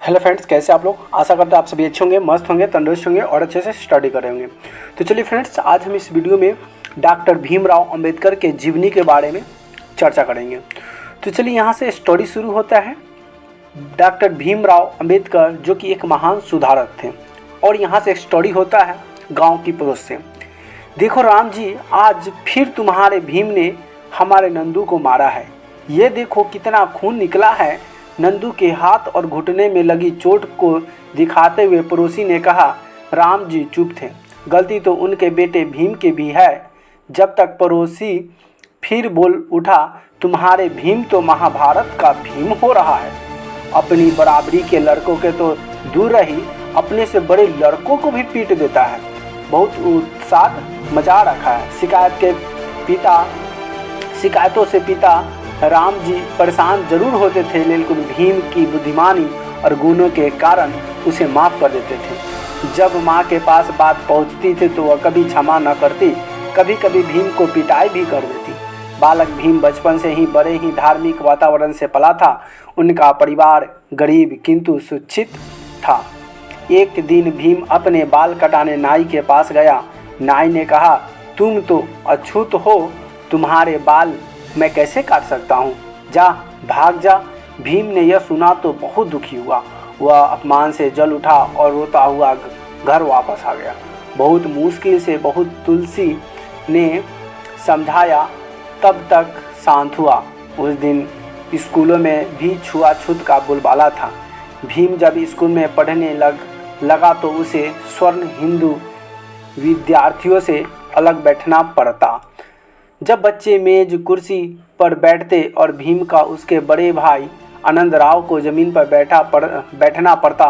Hello friends, कैसे आप लोग। आशा करते हैं आप सभी अच्छे होंगे, मस्त होंगे, तंदुरुस्त होंगे और अच्छे से स्टडी कर रहे होंगे। तो चलिए फ्रेंड्स, आज हम इस वीडियो में डॉक्टर भीमराव अंबेडकर के जीवनी के बारे में चर्चा करेंगे। तो चलिए यहाँ से स्टडी शुरू होता है। डॉक्टर भीमराव अंबेडकर जो कि एक महान सुधारक थे, और यहाँ से स्टडी होता है गाँव की पड़ोस से। देखो राम जी, आज फिर तुम्हारे भीम ने हमारे नंदू को मारा है। ये देखो कितना खून निकला है। नंदू के हाथ और घुटने में लगी चोट को दिखाते हुए पड़ोसी ने कहा। राम जी चुप थे। गलती तो उनके बेटे भीम की भी है। जब तक पड़ोसी फिर बोल उठा, तुम्हारे भीम तो महाभारत का भीम हो रहा है। अपनी बराबरी के लड़कों के तो दूर रही, अपने से बड़े लड़कों को भी पीट देता है। बहुत उत्साह मचा रखा है। शिकायतों से पिता राम जी परेशान जरूर होते थे, लेकिन भीम की बुद्धिमानी और गुणों के कारण उसे माफ़ कर देते थे। जब माँ के पास बात पहुँचती थी तो वह कभी क्षमा न करती, कभी कभी भीम को पिटाई भी कर देती। बालक भीम बचपन से ही बड़े ही धार्मिक वातावरण से पला था। उनका परिवार गरीब किंतु सुशिक्षित था। एक दिन भीम अपने बाल कटाने नाई के पास गया। नाई ने कहा, तुम तो अछूत हो, तुम्हारे बाल मैं कैसे काट सकता हूँ, जा भाग जा। भीम ने यह सुना तो बहुत दुखी हुआ। वह अपमान से जल उठा और रोता हुआ घर वापस आ गया। बहुत मुश्किल से बहुत तुलसी ने समझाया, तब तक शांत हुआ। उस दिन स्कूलों में भी छुआछूत का बोलबाला था। भीम जब स्कूल में पढ़ने लगा तो उसे स्वर्ण हिंदू विद्यार्थियों से अलग बैठना पड़ता। जब बच्चे मेज कुर्सी पर बैठते और भीम का उसके बड़े भाई आनंद राव को ज़मीन पर बैठना पड़ता।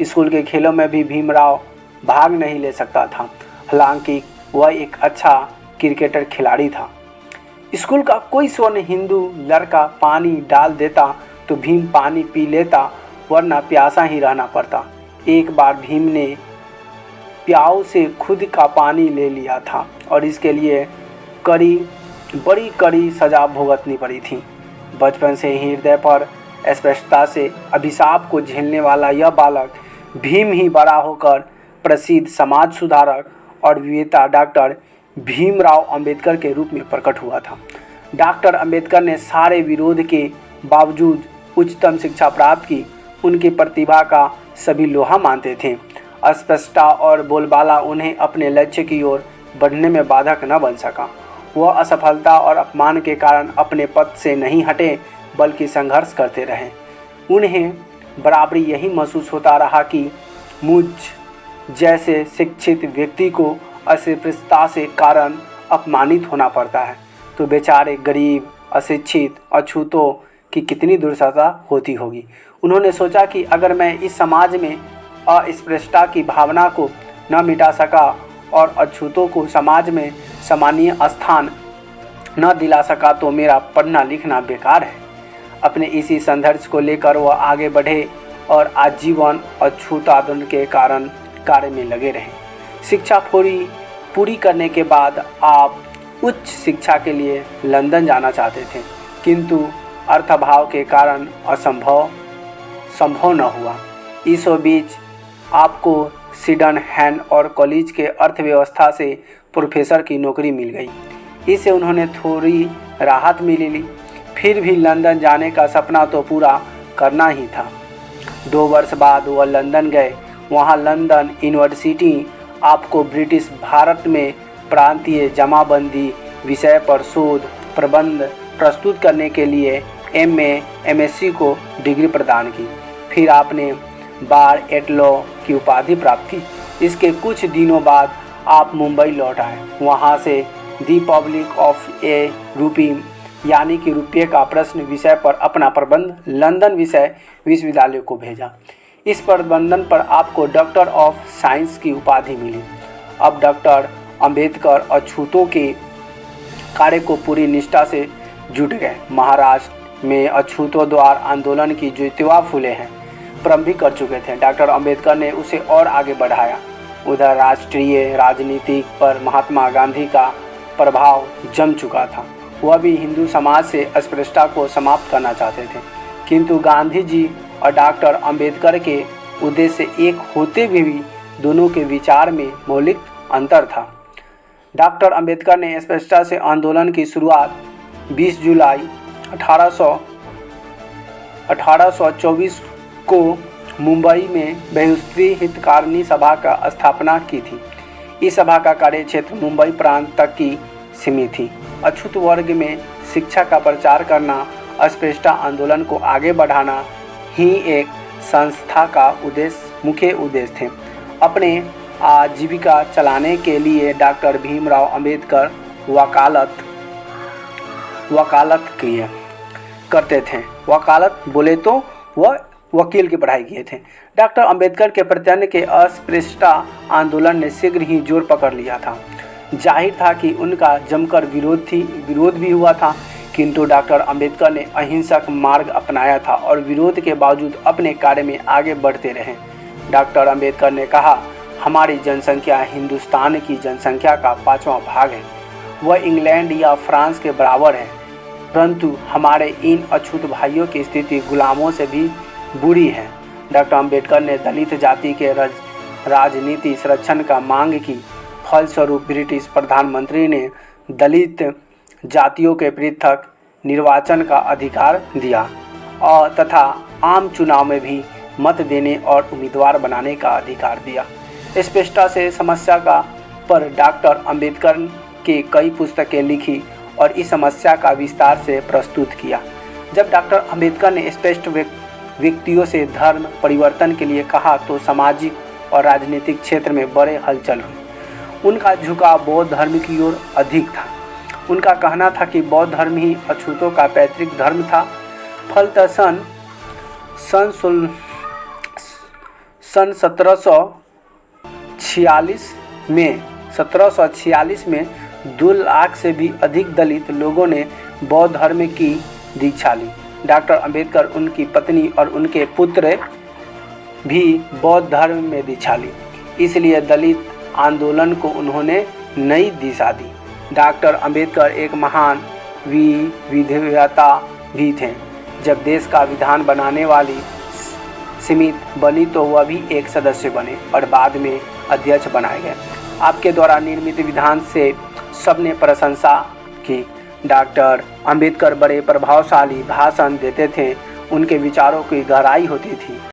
स्कूल के खेलों में भी भीमराव भाग नहीं ले सकता था, हालांकि वह एक अच्छा क्रिकेटर खिलाड़ी था। स्कूल का कोई स्वर्ण हिंदू लड़का पानी डाल देता तो भीम पानी पी लेता, वरना प्यासा ही रहना पड़ता। एक बार भीम ने प्याऊ से खुद का पानी ले लिया था और इसके लिए बड़ी कड़ी सजा भुगतनी पड़ी थी। बचपन से ही हृदय पर स्पष्टता से अभिशाप को झेलने वाला यह बालक भीम ही बड़ा होकर प्रसिद्ध समाज सुधारक और विजेता डॉक्टर भीमराव अंबेडकर के रूप में प्रकट हुआ था। डॉक्टर अंबेडकर ने सारे विरोध के बावजूद उच्चतम शिक्षा प्राप्त की। उनकी प्रतिभा का सभी लोहा मानते थे। अस्पष्टता और बोलबाला उन्हें अपने लक्ष्य की ओर बढ़ने में बाधक न बन सका। वह असफलता और अपमान के कारण अपने पद से नहीं हटे, बल्कि संघर्ष करते रहे। उन्हें बराबरी यही महसूस होता रहा कि मुझ जैसे शिक्षित व्यक्ति को अस्पृश्यता से कारण अपमानित होना पड़ता है, तो बेचारे गरीब, अशिक्षित, अछूतों की कितनी दुर्दशा होती होगी। उन्होंने सोचा कि अगर मैं इस समाज में अस्पृश्यता की भावना को न मिटा सका और अछूतों को समाज में सम्मानीय स्थान न दिला सका तो मेरा पढ़ना लिखना बेकार है। अपने इसी संघर्ष को लेकर वह आगे बढ़े और आजीवन अछूत आंदोलन के कारण कार्य में लगे रहे। शिक्षा पूरी करने के बाद आप उच्च शिक्षा के लिए लंदन जाना चाहते थे, किंतु अर्थाभाव के कारण संभव न हुआ। इसी बीच आपको सिडनहैम और कॉलेज के अर्थव्यवस्था से प्रोफेसर की नौकरी मिल गई। इससे उन्होंने थोड़ी राहत मिली। फिर भी लंदन जाने का सपना तो पूरा करना ही था। 2 वर्ष बाद वह लंदन गए। वहाँ लंदन यूनिवर्सिटी आपको ब्रिटिश भारत में प्रांतीय जमाबंदी विषय पर शोध प्रबंध प्रस्तुत करने के लिए MA MSc को डिग्री प्रदान की। फिर आपने बार एट लॉ की उपाधि प्राप्त की। इसके कुछ दिनों बाद आप मुंबई लौट आए। वहाँ से दी पब्लिक ऑफ ए रूपी यानी कि रुपये का प्रश्न विषय पर अपना प्रबंध लंदन विश्वविद्यालय को भेजा। इस प्रबंधन पर आपको डॉक्टर ऑफ साइंस की उपाधि मिली। अब डॉक्टर अंबेडकर अछूतों के कार्य को पूरी निष्ठा से जुट गए। महाराष्ट्र में अछूतों द्वारा आंदोलन की ज्योतिवा फूले हैं प्रारंभ भी कर चुके थे। डॉक्टर अंबेडकर ने उसे और आगे बढ़ाया। उधर राष्ट्रीय राजनीति पर महात्मा गांधी का प्रभाव जम चुका था। वह भी हिंदू समाज से अस्पृश्यता को समाप्त करना चाहते थे, किंतु गांधी जी और डॉक्टर अंबेडकर के उद्देश्य एक होते हुए भी दोनों के विचार में मौलिक अंतर था। डॉक्टर अंबेडकर ने स्पष्टता से आंदोलन की शुरुआत 20 जुलाई 1824 को मुंबई में बहुस्तरीय हितकारिणी सभा का स्थापना की थी। इस सभा का कार्य क्षेत्र मुंबई प्रांत तक की सीमित थी। अछूत वर्ग में शिक्षा का प्रचार करना, अस्पृश्यता आंदोलन को आगे बढ़ाना ही एक संस्था का मुख्य उद्देश्य थे। अपने आजीविका चलाने के लिए डॉक्टर भीमराव अंबेडकर वकालत करते थे। वकालत बोले तो वह वकील की पढ़ाई किए थे। डॉक्टर अंबेडकर के प्रत्यय के अस्पृश्यता आंदोलन ने शीघ्र ही जोर पकड़ लिया था। जाहिर था कि उनका जमकर विरोध भी हुआ था, किंतु डॉक्टर अंबेडकर ने अहिंसक मार्ग अपनाया था और विरोध के बावजूद अपने कार्य में आगे बढ़ते रहे। डॉक्टर अंबेडकर ने कहा, हमारी जनसंख्या हिंदुस्तान की जनसंख्या का 5वां भाग है, वह इंग्लैंड या फ्रांस के बराबर है, परंतु हमारे इन अछूत भाइयों की स्थिति गुलामों से भी बुरी है। डॉक्टर अंबेडकर ने दलित जाति के राजनीति संरक्षण का मांग की। फलस्वरूप ब्रिटिश प्रधानमंत्री ने दलित जातियों के पृथक निर्वाचन का अधिकार दिया और तथा आम चुनाव में भी मत देने और उम्मीदवार बनाने का अधिकार दिया। स्पष्टता से समस्या पर डॉक्टर अंबेडकर के कई पुस्तकें लिखी और इस समस्या का विस्तार से प्रस्तुत किया। जब डॉक्टर अंबेडकर ने स्पष्ट व्यक्तियों से धर्म परिवर्तन के लिए कहा तो सामाजिक और राजनीतिक क्षेत्र में बड़े हलचल हुई। उनका झुकाव बौद्ध धर्म की ओर अधिक था। उनका कहना था कि बौद्ध धर्म ही अछूतों का पैतृक धर्म था। फलतः सन 1746 में 2 लाख से भी अधिक दलित लोगों ने बौद्ध धर्म की दीक्षा ली। डॉक्टर अंबेडकर, उनकी पत्नी और उनके पुत्र भी बौद्ध धर्म में दीक्षा ली, इसलिए दलित आंदोलन को उन्होंने नई दिशा दी। डॉक्टर अंबेडकर एक महान विधेयता भी थे। जब देश का विधान बनाने वाली समिति बनी तो वह भी एक सदस्य बने और बाद में अध्यक्ष बनाए गए। आपके द्वारा निर्मित विधान से सबने प्रशंसा की। डॉक्टर अंबेडकर बड़े प्रभावशाली भाषण देते थे। उनके विचारों की गहराई होती थी।